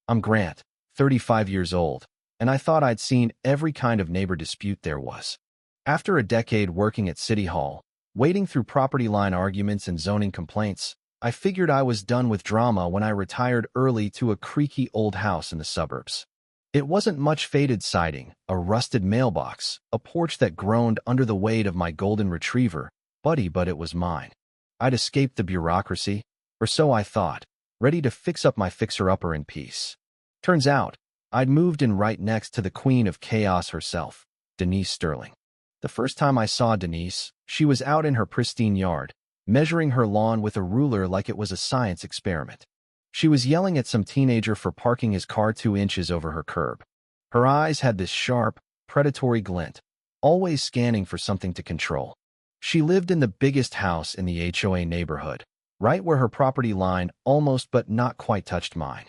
I'm Grant, 35 years old, and I thought I'd seen every kind of neighbor dispute there was. After a decade working at City Hall, wading through property line arguments and zoning complaints, I figured I was done with drama when I retired early to a creaky old house in the suburbs. It wasn't much faded siding, a rusted mailbox, a porch that groaned under the weight of my golden retriever, Buddy, but it was mine. I'd escaped the bureaucracy, or so I thought, ready to fix up my fixer-upper in peace. Turns out, I'd moved in right next to the queen of chaos herself, Denise Sterling. The first time I saw Denise, she was out in her pristine yard, measuring her lawn with a ruler like it was a science experiment. She was yelling at some teenager for parking his car 2 inches over her curb. Her eyes had this sharp, predatory glint, always scanning for something to control. She lived in the biggest house in the HOA neighborhood, right where her property line almost but not quite touched mine.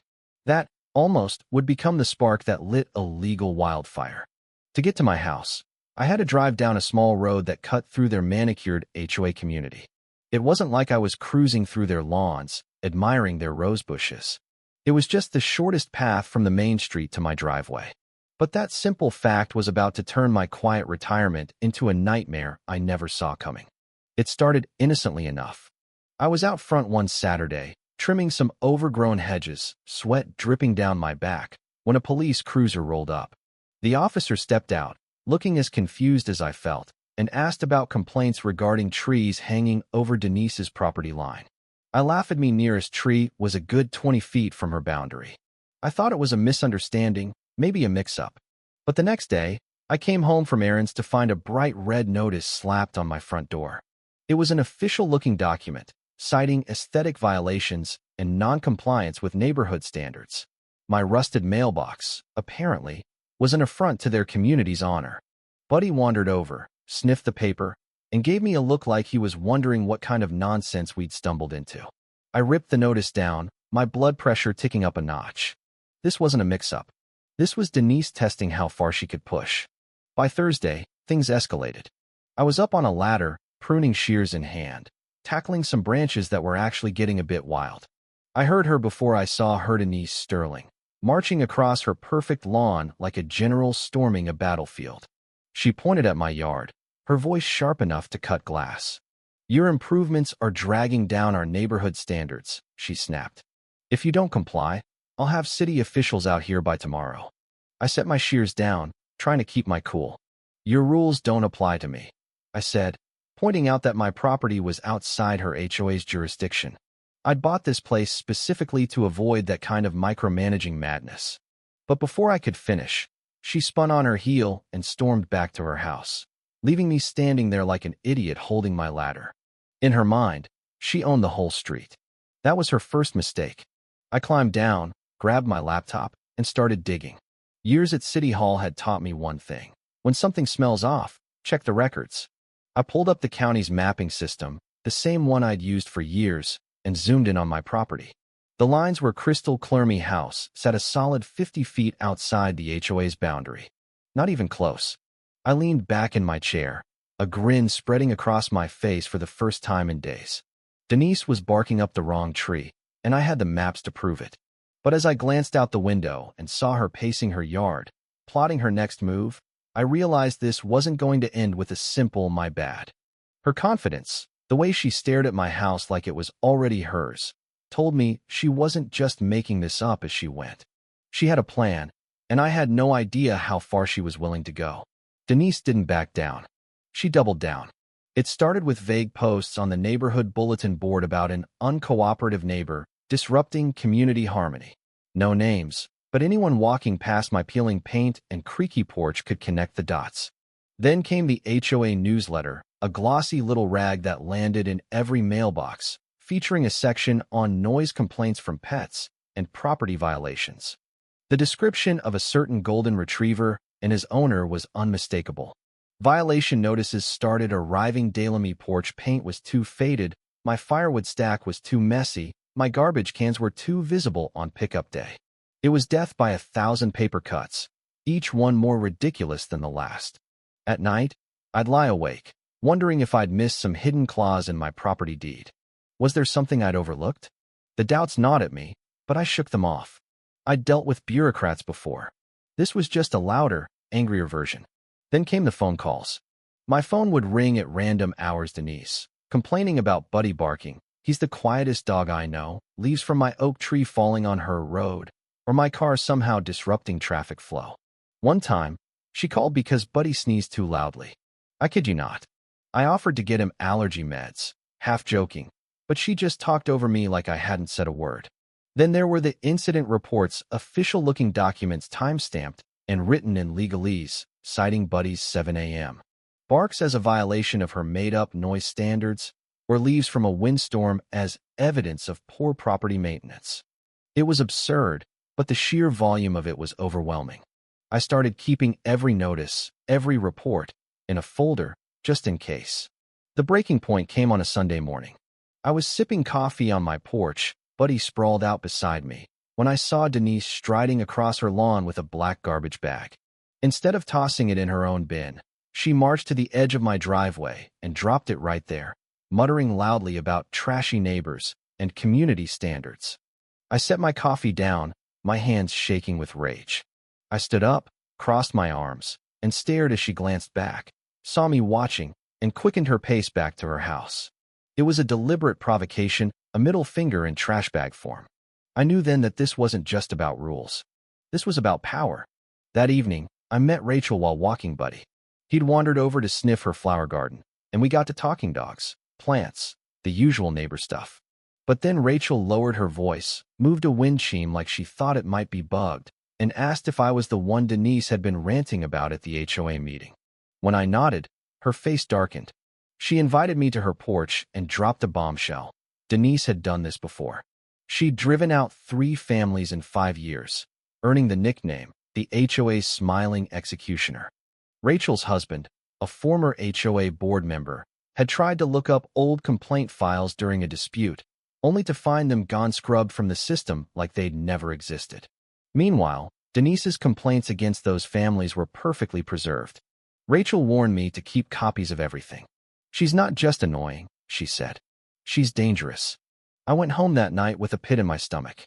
That almost would become the spark that lit a legal wildfire. To get to my house, I had to drive down a small road that cut through their manicured HOA community. It wasn't like I was cruising through their lawns, admiring their rose bushes. It was just the shortest path from the main street to my driveway. But that simple fact was about to turn my quiet retirement into a nightmare I never saw coming. It started innocently enough. I was out front one Saturday, trimming some overgrown hedges, sweat dripping down my back, when a police cruiser rolled up. The officer stepped out, looking as confused as I felt, and asked about complaints regarding trees hanging over Denise's property line. I laughed. My nearest tree was a good 20 feet from her boundary. I thought it was a misunderstanding, maybe a mix-up. But the next day, I came home from errands to find a bright red notice slapped on my front door. It was an official-looking document, citing aesthetic violations and non-compliance with neighborhood standards. My rusted mailbox, apparently, was an affront to their community's honor. Buddy wandered over, sniffed the paper, and gave me a look like he was wondering what kind of nonsense we'd stumbled into. I ripped the notice down, my blood pressure ticking up a notch. This wasn't a mix-up. This was Denise testing how far she could push. By Thursday, things escalated. I was up on a ladder, pruning shears in hand, tackling some branches that were actually getting a bit wild. I heard her before I saw her, Denise Sterling, marching across her perfect lawn like a general storming a battlefield. She pointed at my yard, her voice sharp enough to cut glass. "Your improvements are dragging down our neighborhood standards," she snapped. "If you don't comply, I'll have city officials out here by tomorrow." I set my shears down, trying to keep my cool. "Your rules don't apply to me," I said, pointing out that my property was outside her HOA's jurisdiction. I'd bought this place specifically to avoid that kind of micromanaging madness. But before I could finish, she spun on her heel and stormed back to her house, leaving me standing there like an idiot holding my ladder. In her mind, she owned the whole street. That was her first mistake. I climbed down, grabbed my laptop, and started digging. Years at City Hall had taught me one thing. When something smells off, check the records. I pulled up the county's mapping system, the same one I'd used for years, and zoomed in on my property. The lines were crystal clear. My house sat a solid 50 feet outside the HOA's boundary. Not even close. I leaned back in my chair, a grin spreading across my face for the first time in days. Denise was barking up the wrong tree, and I had the maps to prove it. But as I glanced out the window and saw her pacing her yard, plotting her next move, I realized this wasn't going to end with a simple "my bad." Her confidence, the way she stared at my house like it was already hers, told me she wasn't just making this up as she went. She had a plan, and I had no idea how far she was willing to go. Denise didn't back down. She doubled down. It started with vague posts on the neighborhood bulletin board about an uncooperative neighbor disrupting community harmony. No names, but anyone walking past my peeling paint and creaky porch could connect the dots. Then came the HOA newsletter, a glossy little rag that landed in every mailbox, featuring a section on noise complaints from pets and property violations. The description of a certain golden retriever and his owner was unmistakable. Violation notices started arriving daily. My porch paint was too faded, my firewood stack was too messy, my garbage cans were too visible on pickup day. It was death by 1,000 paper cuts, each one more ridiculous than the last. At night, I'd lie awake, wondering if I'd missed some hidden clause in my property deed. Was there something I'd overlooked? The doubts gnawed at me, but I shook them off. I'd dealt with bureaucrats before. This was just a louder, angrier version. Then came the phone calls. My phone would ring at random hours. Denise, complaining about Buddy barking. He's the quietest dog I know. Leaves from my oak tree falling on her road. Or my car somehow disrupting traffic flow. One time, she called because Buddy sneezed too loudly. I kid you not. I offered to get him allergy meds, half joking, but she just talked over me like I hadn't said a word. Then there were the incident reports, official-looking documents time-stamped and written in legalese, citing Buddy's 7 a.m. barks as a violation of her made-up noise standards, or leaves from a windstorm as evidence of poor property maintenance. It was absurd, but the sheer volume of it was overwhelming. I started keeping every notice, every report, in a folder, just in case. The breaking point came on a Sunday morning. I was sipping coffee on my porch, Buddy sprawled out beside me, when I saw Denise striding across her lawn with a black garbage bag. Instead of tossing it in her own bin, she marched to the edge of my driveway and dropped it right there, muttering loudly about trashy neighbors and community standards. I set my coffee down, my hands shaking with rage. I stood up, crossed my arms, and stared as she glanced back, saw me watching, and quickened her pace back to her house. It was a deliberate provocation, a middle finger in trash bag form. I knew then that this wasn't just about rules. This was about power. That evening, I met Rachel while walking Buddy. He'd wandered over to sniff her flower garden, and we got to talking dogs, plants, the usual neighbor stuff. But then Rachel lowered her voice, moved a wind chime like she thought it might be bugged, and asked if I was the one Denise had been ranting about at the HOA meeting. When I nodded, her face darkened. She invited me to her porch and dropped a bombshell. Denise had done this before. She'd driven out 3 families in 5 years, earning the nickname, the HOA's smiling executioner. Rachel's husband, a former HOA board member, had tried to look up old complaint files during a dispute, only to find them gone scrubbed from the system like they'd never existed. Meanwhile, Denise's complaints against those families were perfectly preserved. Rachel warned me to keep copies of everything. She's not just annoying, she said. She's dangerous. I went home that night with a pit in my stomach.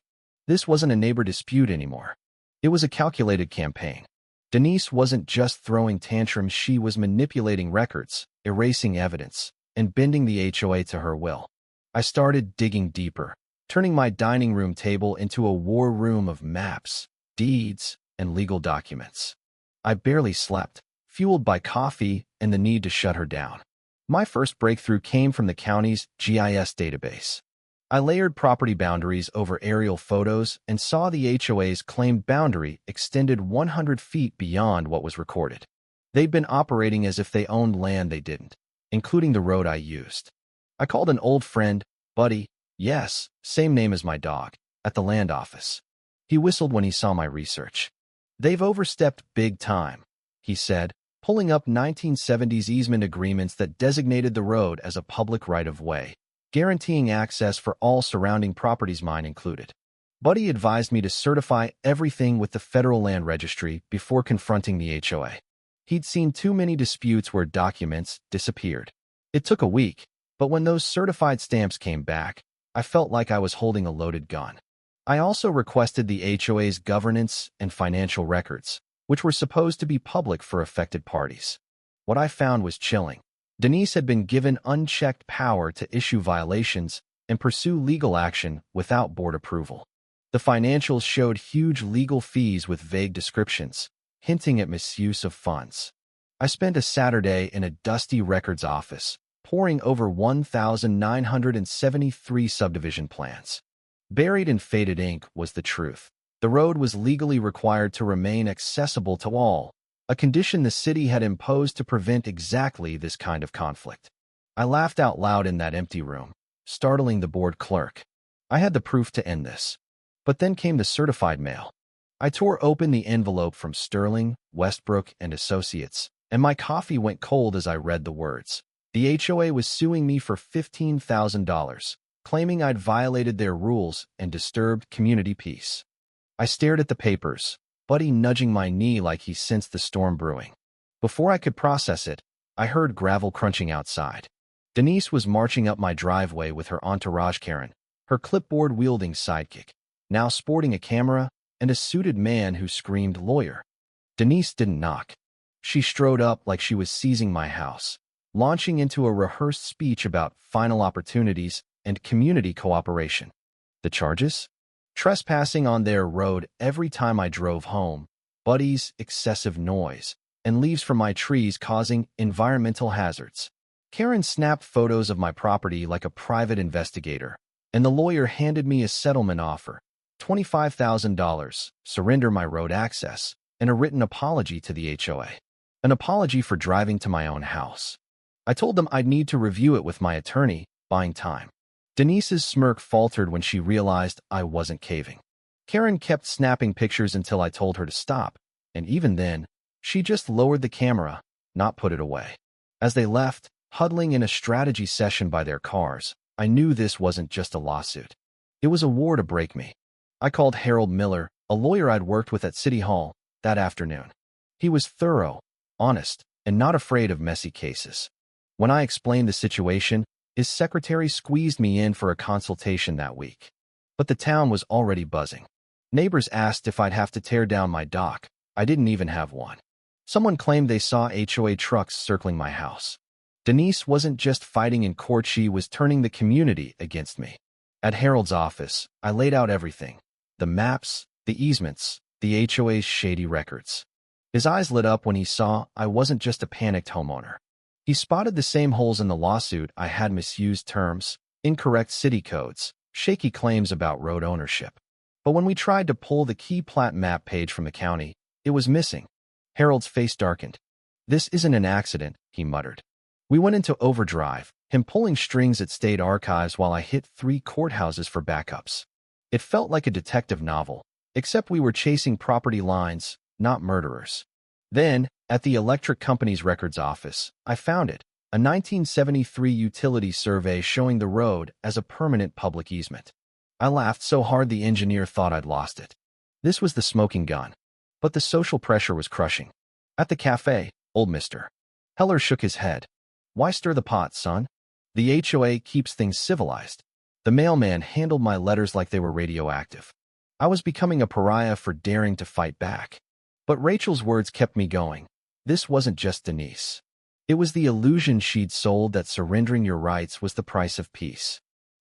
This wasn't a neighbor dispute anymore. It was a calculated campaign. Denise wasn't just throwing tantrums, she was manipulating records, erasing evidence, and bending the HOA to her will. I started digging deeper, turning my dining room table into a war room of maps, deeds, and legal documents. I barely slept, fueled by coffee and the need to shut her down. My first breakthrough came from the county's GIS database. I layered property boundaries over aerial photos and saw the HOA's claimed boundary extended 100 feet beyond what was recorded. They'd been operating as if they owned land they didn't, including the road I used. I called an old friend, Buddy, yes, same name as my dog, at the land office. He whistled when he saw my research. They've overstepped big time, he said, pulling up 1970s easement agreements that designated the road as a public right-of-way, guaranteeing access for all surrounding properties, mine included. Buddy advised me to certify everything with the Federal Land Registry before confronting the HOA. He'd seen too many disputes where documents disappeared. It took a week, but when those certified stamps came back, I felt like I was holding a loaded gun. I also requested the HOA's governance and financial records, which were supposed to be public for affected parties. What I found was chilling. Denise had been given unchecked power to issue violations and pursue legal action without board approval. The financials showed huge legal fees with vague descriptions, hinting at misuse of funds. I spent a Saturday in a dusty records office, poring over 1,973 subdivision plans. Buried in faded ink was the truth. The road was legally required to remain accessible to all, a condition the city had imposed to prevent exactly this kind of conflict. I laughed out loud in that empty room, startling the board clerk. I had the proof to end this. But then came the certified mail. I tore open the envelope from Sterling, Westbrook, and Associates, and my coffee went cold as I read the words. The HOA was suing me for $15,000, claiming I'd violated their rules and disturbed community peace. I stared at the papers, Buddy nudging my knee like he sensed the storm brewing. Before I could process it, I heard gravel crunching outside. Denise was marching up my driveway with her entourage Karen, her clipboard-wielding sidekick, now sporting a camera, and a suited man who screamed lawyer. Denise didn't knock. She strode up like she was seizing my house, launching into a rehearsed speech about final opportunities and community cooperation. The charges? Trespassing on their road every time I drove home, Buddy's excessive noise, and leaves from my trees causing environmental hazards. Karen snapped photos of my property like a private investigator, and the lawyer handed me a settlement offer, $25,000, surrender my road access, and a written apology to the HOA. An apology for driving to my own house. I told them I'd need to review it with my attorney, buying time. Denise's smirk faltered when she realized I wasn't caving. Karen kept snapping pictures until I told her to stop, and even then, she just lowered the camera, not put it away. As they left, huddling in a strategy session by their cars, I knew this wasn't just a lawsuit. It was a war to break me. I called Harold Miller, a lawyer I'd worked with at City Hall, that afternoon. He was thorough, honest, and not afraid of messy cases. When I explained the situation, his secretary squeezed me in for a consultation that week. But the town was already buzzing. Neighbors asked if I'd have to tear down my dock. I didn't even have one. Someone claimed they saw HOA trucks circling my house. Denise wasn't just fighting in court, she was turning the community against me. At Harold's office, I laid out everything. The maps, the easements, the HOA's shady records. His eyes lit up when he saw I wasn't just a panicked homeowner. He spotted the same holes in the lawsuit I had: misused terms, incorrect city codes, shaky claims about road ownership. But when we tried to pull the key plat map page from the county, it was missing. Harold's face darkened. "This isn't an accident," he muttered. We went into overdrive, him pulling strings at state archives while I hit 3 courthouses for backups. It felt like a detective novel, except we were chasing property lines, not murderers. Then, at the electric company's records office, I found it, a 1973 utility survey showing the road as a permanent public easement. I laughed so hard the engineer thought I'd lost it. This was the smoking gun. But the social pressure was crushing. At the cafe, old Mr. Heller shook his head. "Why stir the pot, son? The HOA keeps things civilized." The mailman handled my letters like they were radioactive. I was becoming a pariah for daring to fight back. But Rachel's words kept me going. This wasn't just Denise. It was the illusion she'd sold that surrendering your rights was the price of peace.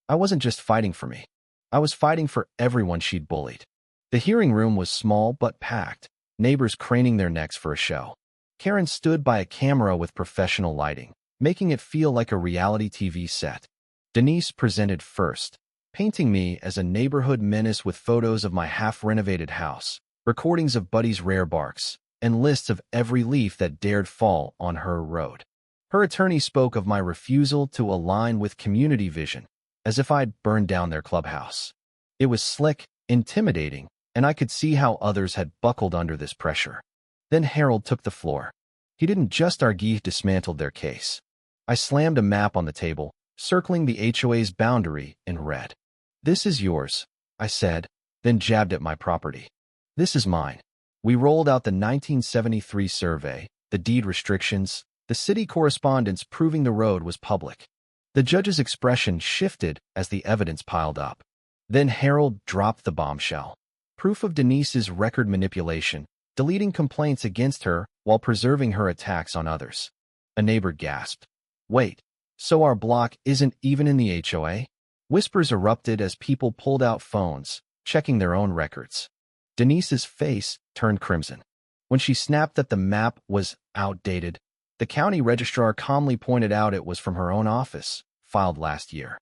I wasn't just fighting for me. I was fighting for everyone she'd bullied. The hearing room was small but packed, neighbors craning their necks for a show. Karen stood by a camera with professional lighting, making it feel like a reality TV set. Denise presented first, painting me as a neighborhood menace with photos of my half-renovated house, recordings of Buddy's rare barks, and lists of every leaf that dared fall on her road. Her attorney spoke of my refusal to align with community vision, as if I'd burned down their clubhouse. It was slick, intimidating, and I could see how others had buckled under this pressure. Then Harold took the floor. He didn't just argue, he dismantled their case. I slammed a map on the table, circling the HOA's boundary in red. "This is yours," I said, then jabbed at my property. "This is mine." We rolled out the 1973 survey, the deed restrictions, the city correspondence proving the road was public. The judge's expression shifted as the evidence piled up. Then Harold dropped the bombshell. Proof of Denise's record manipulation, deleting complaints against her while preserving her attacks on others. A neighbor gasped. "Wait, so our block isn't even in the HOA?" Whispers erupted as people pulled out phones, checking their own records. Denise's face turned crimson. When she snapped that the map was outdated, the county registrar calmly pointed out it was from her own office, filed last year.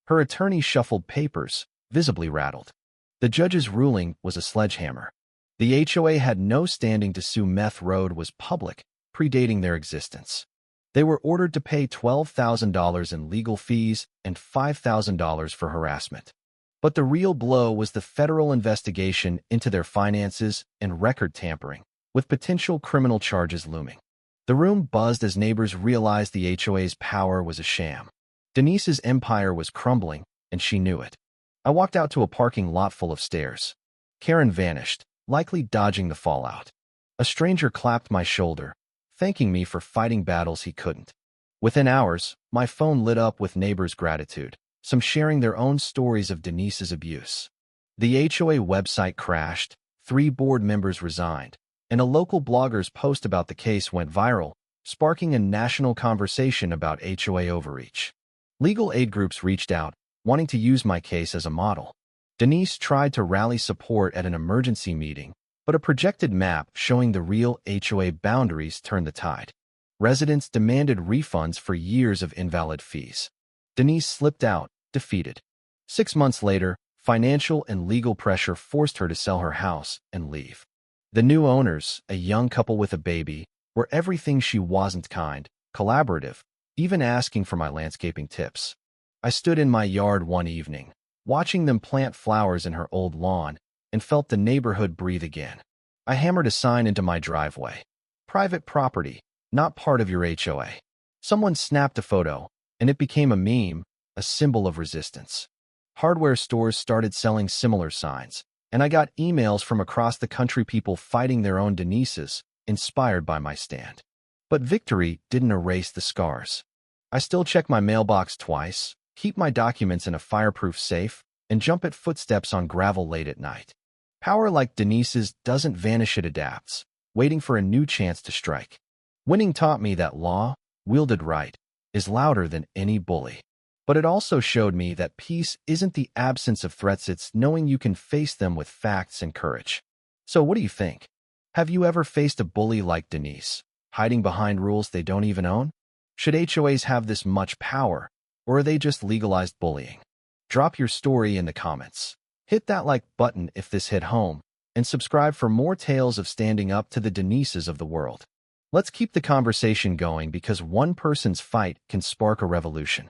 Her attorney shuffled papers, visibly rattled. The judge's ruling was a sledgehammer. The HOA had no standing to sue. Meth Road was public, predating their existence. They were ordered to pay $12,000 in legal fees and $5,000 for harassment. But the real blow was the federal investigation into their finances and record tampering, with potential criminal charges looming. The room buzzed as neighbors realized the HOA's power was a sham. Denise's empire was crumbling, and she knew it. I walked out to a parking lot full of stairs. Karen vanished, likely dodging the fallout. A stranger clapped my shoulder, thanking me for fighting battles he couldn't. Within hours, my phone lit up with neighbors' gratitude, some sharing their own stories of Denise's abuse. The HOA website crashed, 3 board members resigned, and a local blogger's post about the case went viral, sparking a national conversation about HOA overreach. Legal aid groups reached out, wanting to use my case as a model. Denise tried to rally support at an emergency meeting, but a projected map showing the real HOA boundaries turned the tide. Residents demanded refunds for years of invalid fees. Denise slipped out, defeated. 6 months later, financial and legal pressure forced her to sell her house and leave. The new owners, a young couple with a baby, were everything she wasn't: kind, collaborative, even asking for my landscaping tips. I stood in my yard one evening, watching them plant flowers in her old lawn, and felt the neighborhood breathe again. I hammered a sign into my driveway. Private property, not part of your HOA. Someone snapped a photo, and it became a meme, a symbol of resistance. Hardware stores started selling similar signs, and I got emails from across the country, people fighting their own Denises, inspired by my stand. But victory didn't erase the scars. I still check my mailbox twice, keep my documents in a fireproof safe, and jump at footsteps on gravel late at night. Power like Denise's doesn't vanish, it adapts, waiting for a new chance to strike. Winning taught me that law, wielded right, is louder than any bully. But it also showed me that peace isn't the absence of threats, it's knowing you can face them with facts and courage. So what do you think? Have you ever faced a bully like Denise, hiding behind rules they don't even own? Should HOAs have this much power, or are they just legalized bullying? Drop your story in the comments. Hit that like button if this hit home, and subscribe for more tales of standing up to the Denises of the world. Let's keep the conversation going, because one person's fight can spark a revolution.